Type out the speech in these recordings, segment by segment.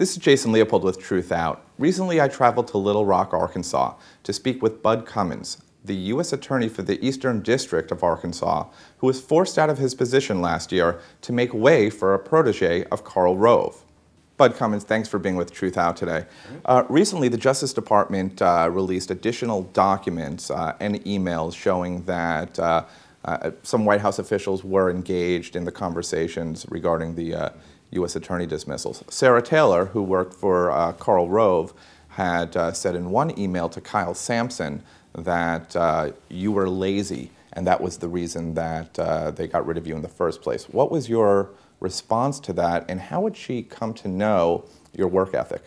This is Jason Leopold with Truth Out. Recently I traveled to Little Rock, Arkansas to speak with Bud Cummins, the U.S. Attorney for the Eastern District of Arkansas, who was forced out of his position last year to make way for a protege of Karl Rove. Bud Cummins, thanks for being with Truth Out today. Recently, the Justice Department released additional documents and emails showing that some White House officials were engaged in the conversations regarding the U.S. Attorney dismissals. Sarah Taylor, who worked for Karl Rove, had said in one email to Kyle Sampson that you were lazy, and that was the reason that they got rid of you in the first place. What was your response to that, and how would she come to know your work ethic?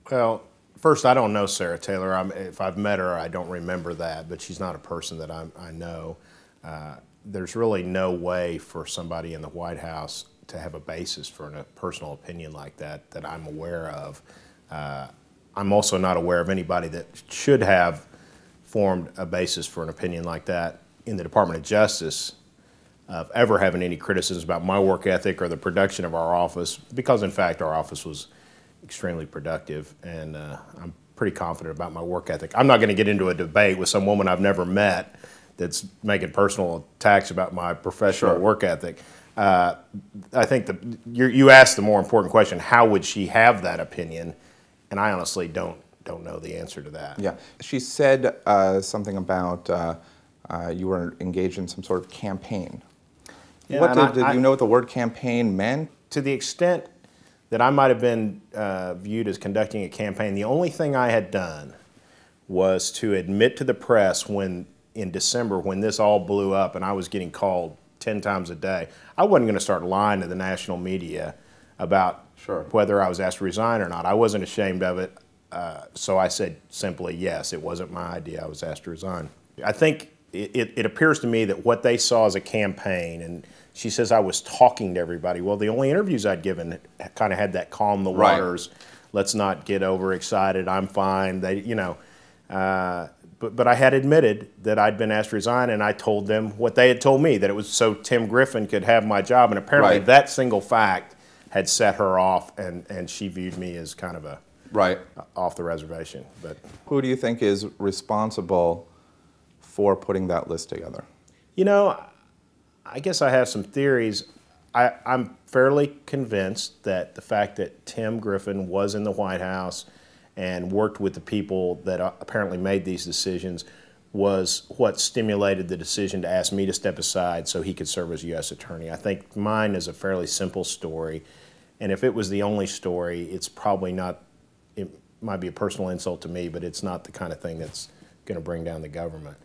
Well, first, I don't know Sarah Taylor. If I've met her, I don't remember that, but she's not a person that I know. There's really no way for somebody in the White House to have a basis for a personal opinion like that that I'm aware of. I'm also not aware of anybody that should have formed a basis for an opinion like that in the Department of Justice of ever having any criticisms about my work ethic or the production of our office, because in fact our office was extremely productive, and I'm pretty confident about my work ethic. I'm not going to get into a debate with some woman I've never met that's making personal attacks about my professional work ethic. I think you asked the more important question: how would she have that opinion? And I honestly don't know the answer to that. Yeah, she said something about you were engaged in some sort of campaign. Yeah, did you know what the word campaign meant? To the extent that I might have been viewed as conducting a campaign, the only thing I had done was to admit to the press in December, when this all blew up and I was getting called 10 times a day, I wasn't going to start lying to the national media about whether I was asked to resign or not. I wasn't ashamed of it, so I said simply, yes, it wasn't my idea, I was asked to resign. I think it appears to me that what they saw as a campaign, and she says I was talking to everybody. Well, the only interviews I'd given kind of had that calm the waters, let's not get overexcited, I'm fine, But I had admitted that I'd been asked to resign, and I told them what they had told me, that it was so Tim Griffin could have my job. And apparently that single fact had set her off, and she viewed me as kind of a off the reservation. But who do you think is responsible for putting that list together? You know, I guess I have some theories. I'm fairly convinced that the fact that Tim Griffin was in the White House and worked with the people that apparently made these decisions was what stimulated the decision to ask me to step aside so he could serve as U.S. Attorney. I think mine is a fairly simple story, and if it was the only story, it's probably not, it might be a personal insult to me, but it's not the kind of thing that's going to bring down the government.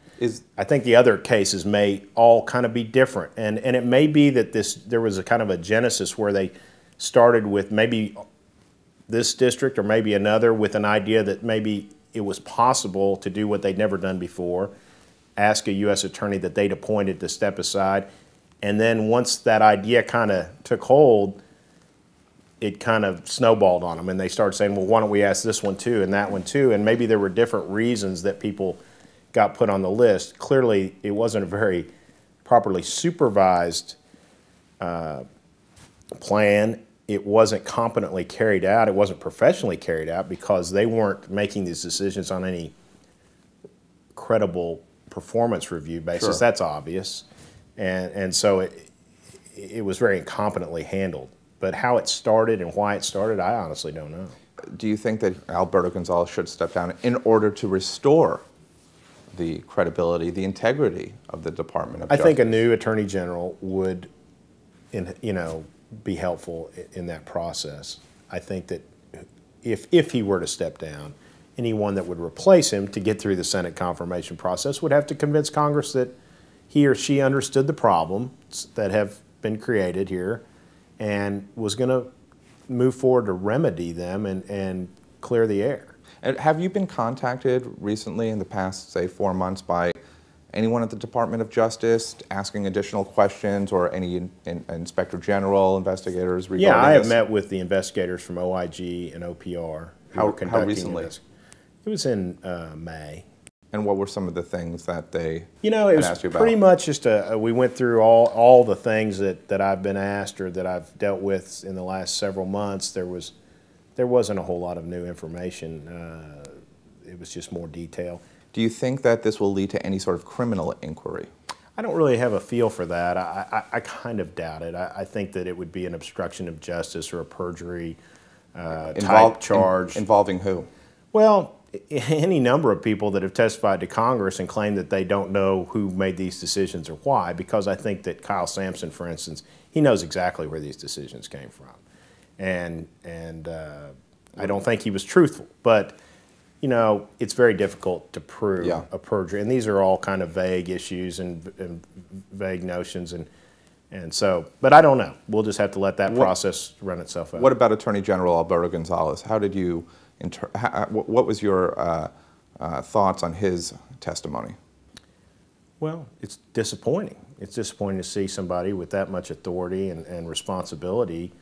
I think the other cases may all kind of be different, and it may be that there was a kind of a genesis where they started with maybe this district or maybe another with an idea that maybe it was possible to do what they'd never done before, ask a U.S. attorney that they'd appointed to step aside, and then once that idea kind of took hold, it kind of snowballed on them, and they started saying, well, why don't we ask this one too and that one too, and maybe there were different reasons that people got put on the list. Clearly, it wasn't a very properly supervised plan. It wasn't competently carried out. It wasn't professionally carried out because they weren't making these decisions on any credible performance review basis. That's obvious. And so it was very incompetently handled. But how it started and why it started, I honestly don't know. Do you think that Alberto Gonzales should step down in order to restore the credibility, the integrity of the Department of Justice? I think a new Attorney General would, be helpful in that process. I think that if he were to step down, anyone that would replace him to get through the Senate confirmation process would have to convince Congress that he or she understood the problems that have been created here and was going to move forward to remedy them and clear the air. And have you been contacted recently in the past, say, 4 months by anyone at the Department of Justice asking additional questions, or any Inspector General investigators regarding this? Yeah, I have met with the investigators from OIG and OPR. How recently? It was in May. And what were some of the things that they it was pretty much just we went through all the things that I've been asked or that I've dealt with in the last several months. There was there wasn't a whole lot of new information. It was just more detail. Do you think that this will lead to any sort of criminal inquiry? I don't really have a feel for that. I kind of doubt it. I think that it would be an obstruction of justice or a perjury type charge. Involving who? Well, any number of people that have testified to Congress and claim that they don't know who made these decisions or why, because I think that Kyle Sampson, for instance, he knows exactly where these decisions came from. And I don't think he was truthful. But, you know, it's very difficult to prove a perjury. And these are all kind of vague issues and vague notions. And so, but I don't know. We'll just have to let that process run itself out. What about Attorney General Alberto Gonzales? How did you, what was your thoughts on his testimony? Well, it's disappointing. It's disappointing to see somebody with that much authority and responsibility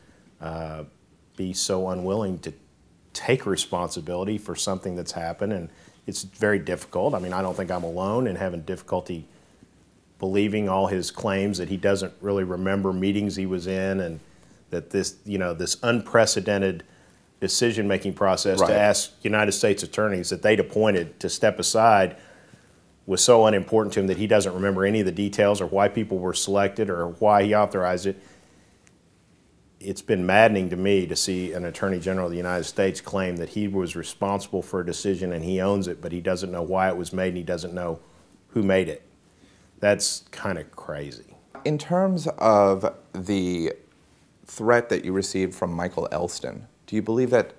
be so unwilling to take responsibility for something that's happened, and it's very difficult. I mean, I don't think I'm alone in having difficulty believing all his claims that he doesn't really remember meetings he was in, and that this, you know, this unprecedented decision-making process to ask United States attorneys that they'd appointed to step aside was so unimportant to him that he doesn't remember any of the details or why people were selected or why he authorized it. It's been maddening to me to see an Attorney General of the United States claim that he was responsible for a decision and he owns it, but he doesn't know why it was made and he doesn't know who made it. That's kind of crazy. In terms of the threat that you received from Michael Elston, do you believe that,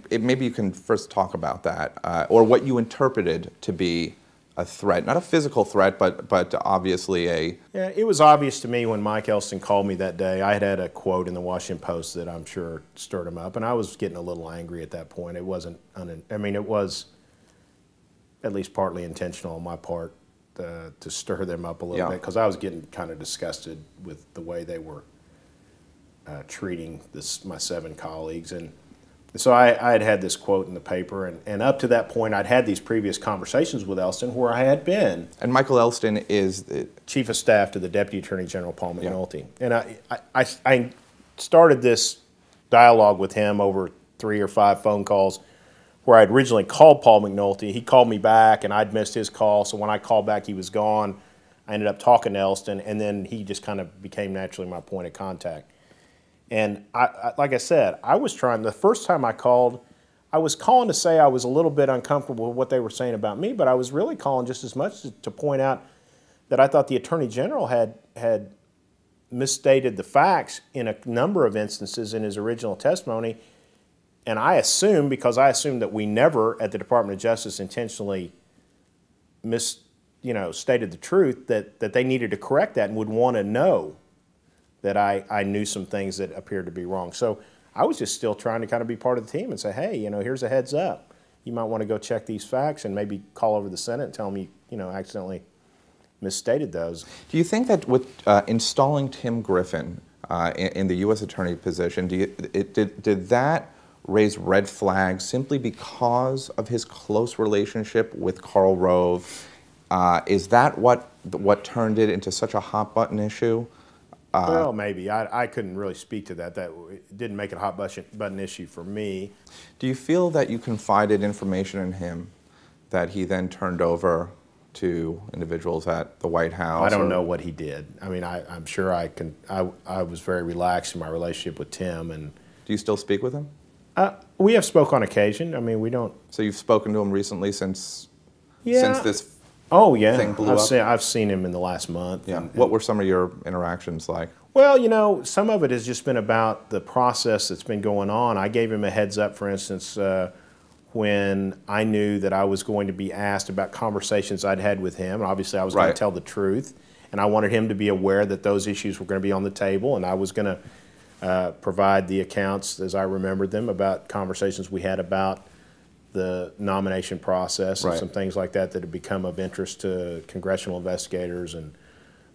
maybe you can first talk about that, or what you interpreted to be a threat, not a physical threat, but obviously a... Yeah, it was obvious to me when Mike Elston called me that day. I had a quote in the Washington Post that I'm sure stirred him up, and I was getting a little angry at that point. It wasn't, I mean, it was at least partly intentional on my part to stir them up a little bit, because I was getting kind of disgusted with the way they were treating my 7 colleagues. And so I had this quote in the paper, and up to that point, I'd had these previous conversations with Elston where I had been. And Michael Elston is the Chief of Staff to the Deputy Attorney General, Paul McNulty. And I started this dialogue with him over 3 or 5 phone calls where I'd originally called Paul McNulty. He called me back, and I'd missed his call, so when I called back, he was gone. I ended up talking to Elston, and then he just kind of became naturally my point of contact. And like I said, I was trying, the first time I called, I was calling to say I was a little bit uncomfortable with what they were saying about me, but I was really calling just as much to point out that I thought the Attorney General had misstated the facts in a number of instances in his original testimony. And I assumed, because I assumed that we never at the Department of Justice intentionally stated the truth, that they needed to correct that and would want to know that I knew some things that appeared to be wrong. So I was just still trying to kind of be part of the team and say, hey, you know, here's a heads up. You might want to go check these facts and maybe call over the Senate and tell them you know, accidentally misstated those. Do you think that with installing Tim Griffin in the U.S. Attorney position, did that raise red flags simply because of his close relationship with Karl Rove? Is that what turned it into such a hot-button issue? Well, maybe. I couldn't really speak to that. That didn't make it a hot button issue for me. Do you feel that you confided information in him that he then turned over to individuals at the White House? I don't know what he did. I mean, I'm sure I was very relaxed in my relationship with Tim. And do you still speak with him? We have spoke on occasion. I mean, we don't. So you've spoken to him recently since this thing blew up? I've seen him in the last month. Yeah. What were some of your interactions like? Well, you know, some of it has just been about the process that's been going on. I gave him a heads up, for instance, when I knew that I was going to be asked about conversations I'd had with him. Obviously, I was going to tell the truth, and I wanted him to be aware that those issues were going to be on the table, and I was going to provide the accounts as I remembered them about conversations we had about the nomination process and some things like that had become of interest to congressional investigators and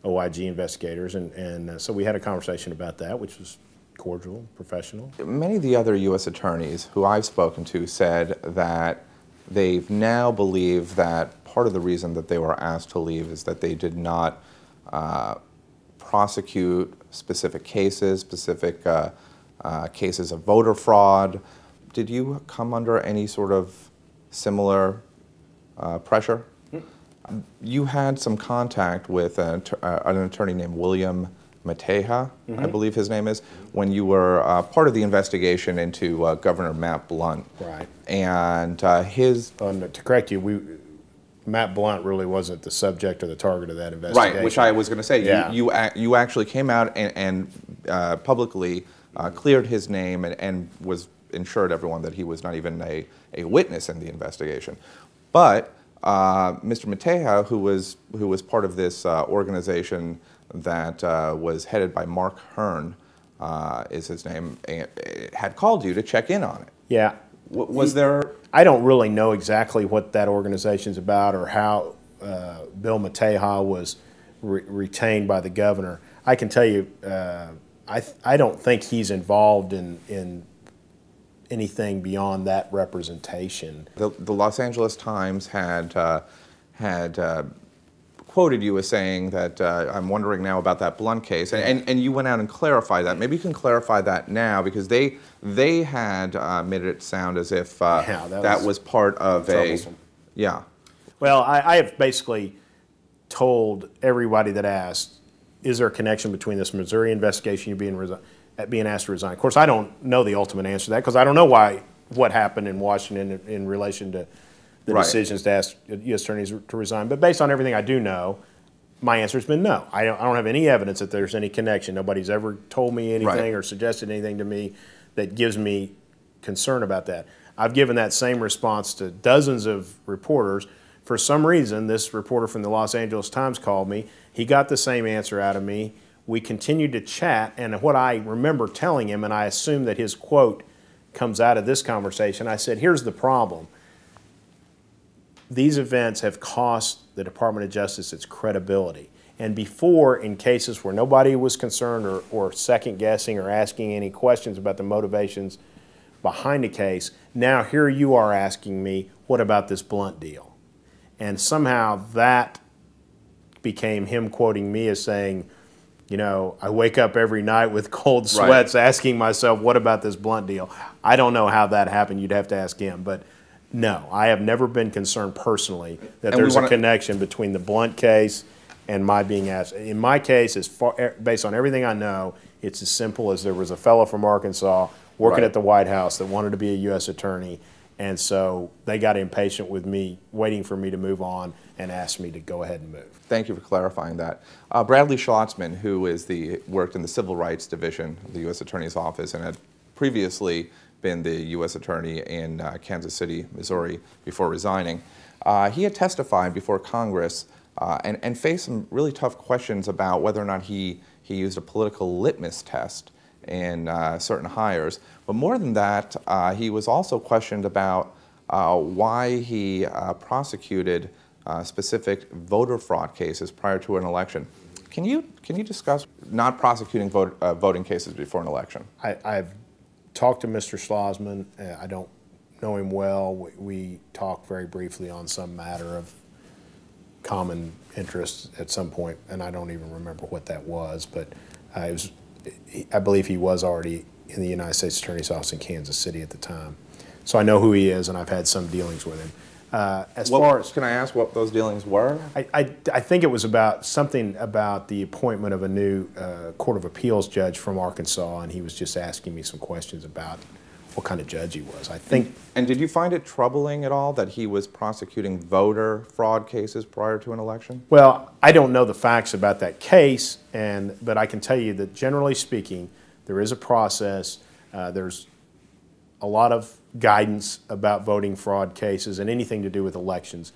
OIG investigators. And so we had a conversation about that, which was cordial, professional. Many of the other U.S. attorneys who I've spoken to said that they've now believed that part of the reason that they were asked to leave is that they did not prosecute specific cases of voter fraud, did you come under any sort of similar pressure? You had some contact with an attorney named William Mateja, I believe his name is, when you were part of the investigation into Governor Matt Blunt. Right. And to correct you, Matt Blunt really wasn't the subject or the target of that investigation. Right, which I was going to say. Yeah. You actually came out and publicly cleared his name and was assured everyone that he was not even a witness in the investigation. But Mr. Mateja, who was part of this organization that was headed by Mark Hearn, is his name, had called you to check in on it. Yeah. Was there? I don't really know exactly what that organization's about or how Bill Mateja was retained by the governor. I can tell you, I don't think he's involved in anything beyond that representation. The Los Angeles Times had quoted you as saying that I'm wondering now about that Blunt case, and you went out and clarified that. Maybe you can clarify that now, because they had made it sound as if that was part of troublesome. Yeah. Well, I have basically told everybody that asked, is there a connection between this Missouri investigation you being asked to resign? Of course, I don't know the ultimate answer to that, because I don't know what happened in Washington in relation to the decisions to ask U.S. attorneys to resign. But based on everything I do know, my answer has been no. I don't have any evidence that there's any connection. Nobody's ever told me anything or suggested anything to me that gives me concern about that. I've given that same response to dozens of reporters. For some reason, this reporter from the Los Angeles Times called me. He got the same answer out of me. We continued to chat, and what I remember telling him, and I assume that his quote comes out of this conversation, I said, here's the problem. These events have cost the Department of Justice its credibility. And before, in cases where nobody was concerned or second-guessing or asking any questions about the motivations behind a case, now here you are asking me, what about this Blunt deal? And somehow that became him quoting me as saying, you know, I wake up every night with cold sweats asking myself, what about this Blunt deal? I don't know how that happened. You'd have to ask him. But no, I have never been concerned personally that there's a connection between the Blunt case and my being asked. In my case, based on everything I know, it's as simple as there was a fellow from Arkansas working at the White House that wanted to be a U.S. attorney, and so they got impatient with me, waiting for me to move on, and asked me to go ahead and move. Thank you for clarifying that. Bradley Schlotzman, who worked in the Civil Rights Division of the U.S. Attorney's Office and had previously been the U.S. Attorney in Kansas City, Missouri, before resigning, he had testified before Congress and faced some really tough questions about whether or not he used a political litmus test in certain hires. But more than that, he was also questioned about why he prosecuted specific voter fraud cases prior to an election. Can you discuss not prosecuting voting cases before an election? I've talked to Mr. Schlotzman. I don't know him well. We talked very briefly on some matter of common interest at some point, and I don't even remember what that was, but I believe he was already in the United States Attorney's Office in Kansas City at the time. So I know who he is, and I've had some dealings with him. Can I ask what those dealings were? I think it was about something about the appointment of a new Court of Appeals judge from Arkansas, and he was just asking me some questions about what kind of judge he was. I think. And did you find it troubling at all that he was prosecuting voter fraud cases prior to an election? Well, I don't know the facts about that case, but I can tell you that generally speaking, there is a process. There's a lot of guidance about voting fraud cases and anything to do with elections.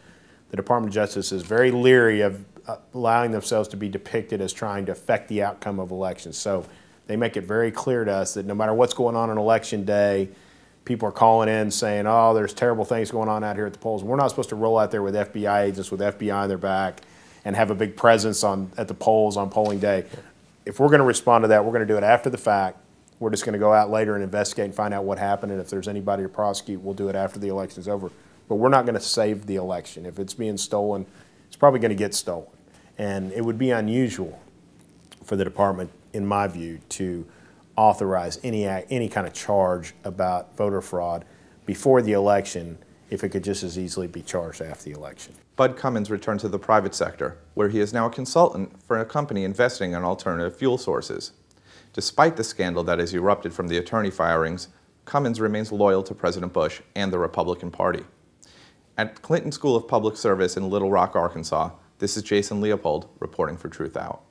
The Department of Justice is very leery of allowing themselves to be depicted as trying to affect the outcome of elections. So they make it very clear to us that no matter what's going on election day, people are calling in saying, oh, there's terrible things going on out here at the polls. We're not supposed to roll out there with FBI agents with FBI on their back and have a big presence at the polls on polling day. If we're going to respond to that, we're going to do it after the fact. We're just going to go out later and investigate and find out what happened, and if there's anybody to prosecute, we'll do it after the election's over. But we're not going to save the election. If it's being stolen, it's probably going to get stolen. And it would be unusual for the department, in my view, to authorize any kind of charge about voter fraud before the election if it could just as easily be charged after the election. Bud Cummins returned to the private sector, where he is now a consultant for a company investing in alternative fuel sources. Despite the scandal that has erupted from the attorney firings, Cummins remains loyal to President Bush and the Republican Party. At Clinton School of Public Service in Little Rock, Arkansas, this is Jason Leopold reporting for Truth Out.